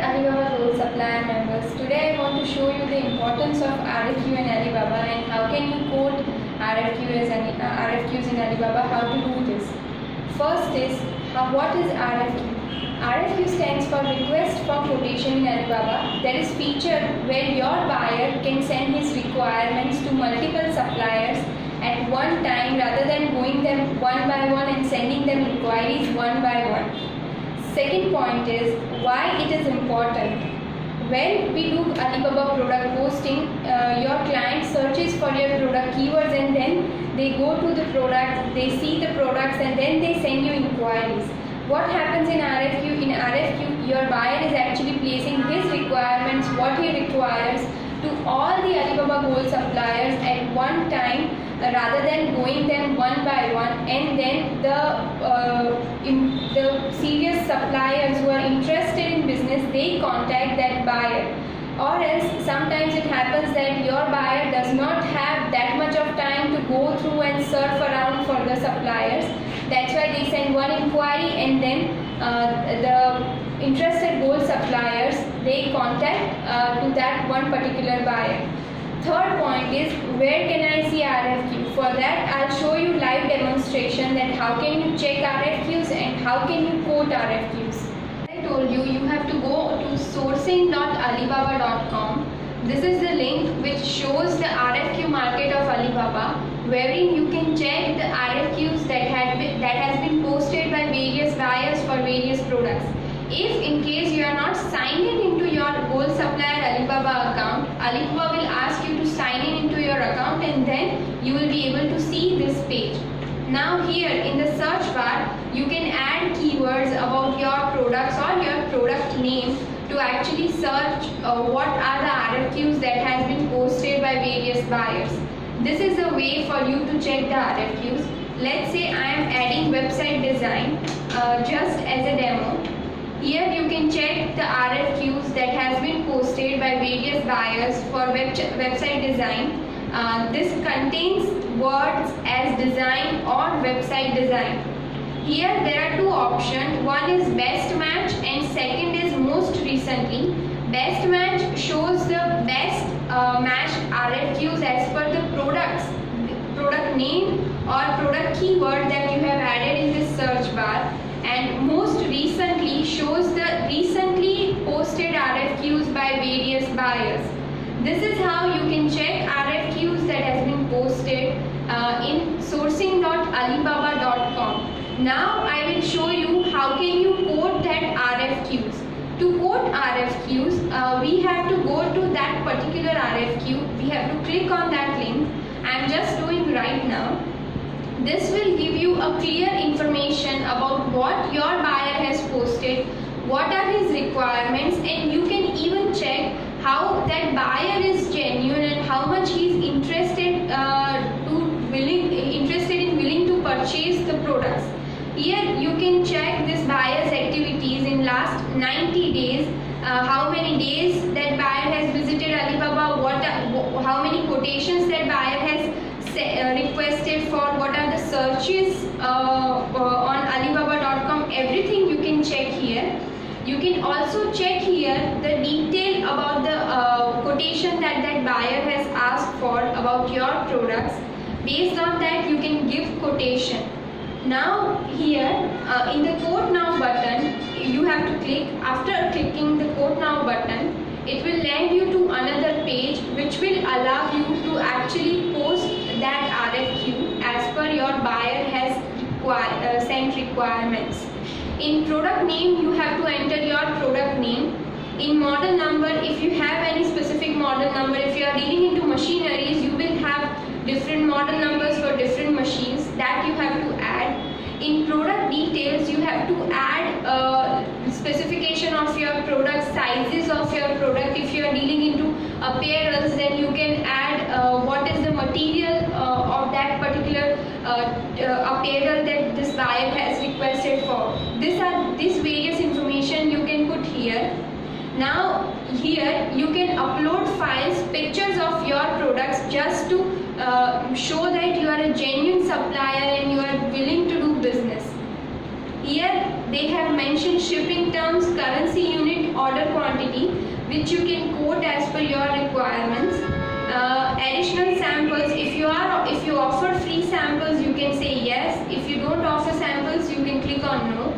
Alibaba Gold Supplier members. Today I want to show you the importance of RFQ in Alibaba and how can you quote RFQs in Alibaba, how to do this. First is, what is RFQ? RFQ stands for Request for Quotation in Alibaba. That is feature where your buyer can send his requirements to multiple suppliers at one time rather than going them one by one and sending them inquiries one by one. Second point is why it is important. When we do Alibaba product posting, your client searches for your product keywords and then they go to the product, they see the products and then they send you inquiries. What happens in RFQ? In RFQ, your buyer is actually placing his requirements, what he requires, to all the Alibaba Gold suppliers at one time rather than going them one by one, and then the serious suppliers who are interested in business, they contact that buyer. Or else sometimes it happens that your buyer does not have that much of time to go through and surf around for the suppliers. That's why they send one inquiry and then the interested gold suppliers, they contact to that one particular buyer. Third point is, where can I see RFQ? For that I'll show you live demonstration that how can you check RFQs and how can you quote RFQs. I told you, you have to go to sourcing.alibaba.com. This is the link which shows the RFQ market of Alibaba, wherein you can check the RFQs that has been posted by various buyers for various products. If in case you are not signed in into your Gold Supplier Alibaba account, Alibaba will ask you to sign in into your account and then you will be able to see this page. Now here in the search bar, you can add keywords about your products or your product name to actually search what are the RFQs that has been posted by various buyers. This is a way for you to check the RFQs. Let's say I am adding website design just as a demo. Here you can check the RFQs that has been posted by various buyers for website design. This contains words as design or website design. Here there are two options. One is best match and second is most recently. Best match shows the best matched RFQs as per the product name or product keyword that you have added in this search bar. And most recently shows the recently posted RFQs by various buyers. This is how you can check RFQs that has been posted in sourcing.alibaba.com. Now I will show you how can you quote that RFQs. To quote RFQs, we have to go to that particular RFQ. We have to click on that link. I am just doing right now. This will give you a clear information about what your buyer has posted, what are his requirements, and you can even check how that buyer is genuine and how much he is interested in willing to purchase the products. Here you can check this buyer's activities in last 90 days, how many days that buyer has visited Alibaba, how many quotations that buyer has requested for, what are the searches on alibaba.com, everything you can check here. You can also check here the detail about the quotation that buyer has asked for about your products. Based on that you can give quotation. Now here in the quote now button you have to click. After clicking the quote now button, it will land you to another page which will allow you to actually post that RFQ as per your buyer has sent requirements. In product name you have to enter your product name. In model number, if you have any specific model number, if you are dealing into machineries, you will have different model numbers for different machines that you have to add. In product details, you have to add specification of your product, sizes of your product. If you are dealing into apparels, then you can add what is the material of that particular apparel that this buyer has requested for. This various information you can put here. Now here you can upload files, pictures of your products just to show that you are a genuine supplier and you are willing to do business. Here they have mentioned shipping terms, currency unit, order quantity. which you can quote as per your requirements. Additional samples, if you offer free samples, you can say yes. If you don't offer samples, you can click on no.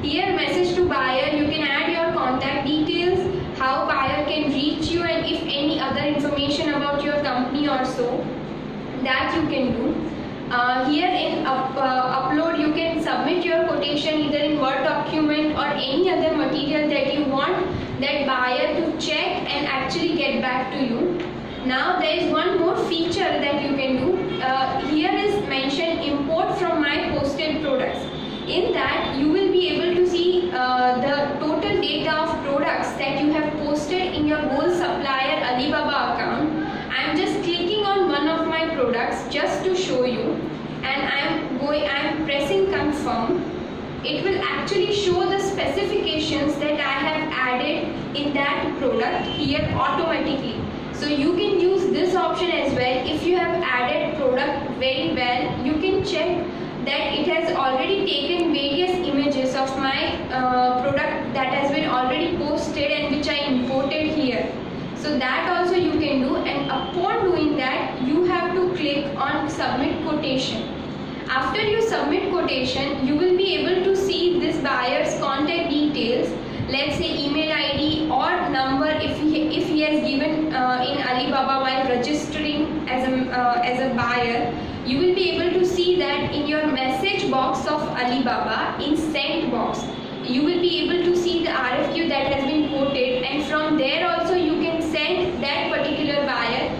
Here, message to buyer, you can add your contact details, how buyer can reach you, and if any other information about your company or so, that you can do. Here in upload, you can submit your quotation either in Word document or any other material that you want that buyer to check and actually get back to you. Now there is one more feature that you can do. Here is mentioned import from my posted products. In that, you will be able to see the total data of products that you have posted in your Gold Supplier Alibaba account. I am just clicking on one of my products just to show you, and I am pressing confirm. It will actually show the specifications that I have added in that product here automatically. So you can use this option as well. If you have added product very well, you can check that it has already taken various images of my product that has been already posted and which I imported here. So that also you can do, and upon doing that, you have to click on submit quotation. After you submit quotation, you will be able to see this buyer's contact details, let's say email ID or number if he has given in Alibaba while registering as a buyer. You will be able to see that in your message box of Alibaba, in sent box, you will be able to see the RFQ that has been quoted, and from there also you can send that particular buyer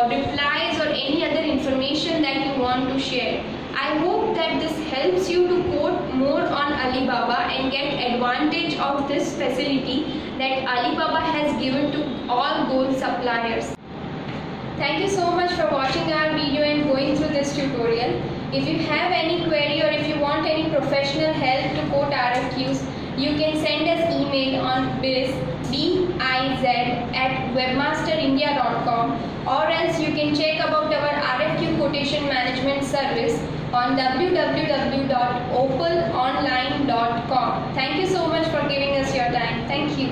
replies or any other information that you want to share. I hope that this helps you to quote more on Alibaba and get advantage of this facility that Alibaba has given to all gold suppliers. Thank you so much for watching our video and going through this tutorial. If you have any query or if you want any professional help to quote RFQs, you can send us email on biz@webmasterindia.com, or else you can check about our RFQ quotation management service on www.opalonline.com. Thank you so much for giving us your time. Thank you.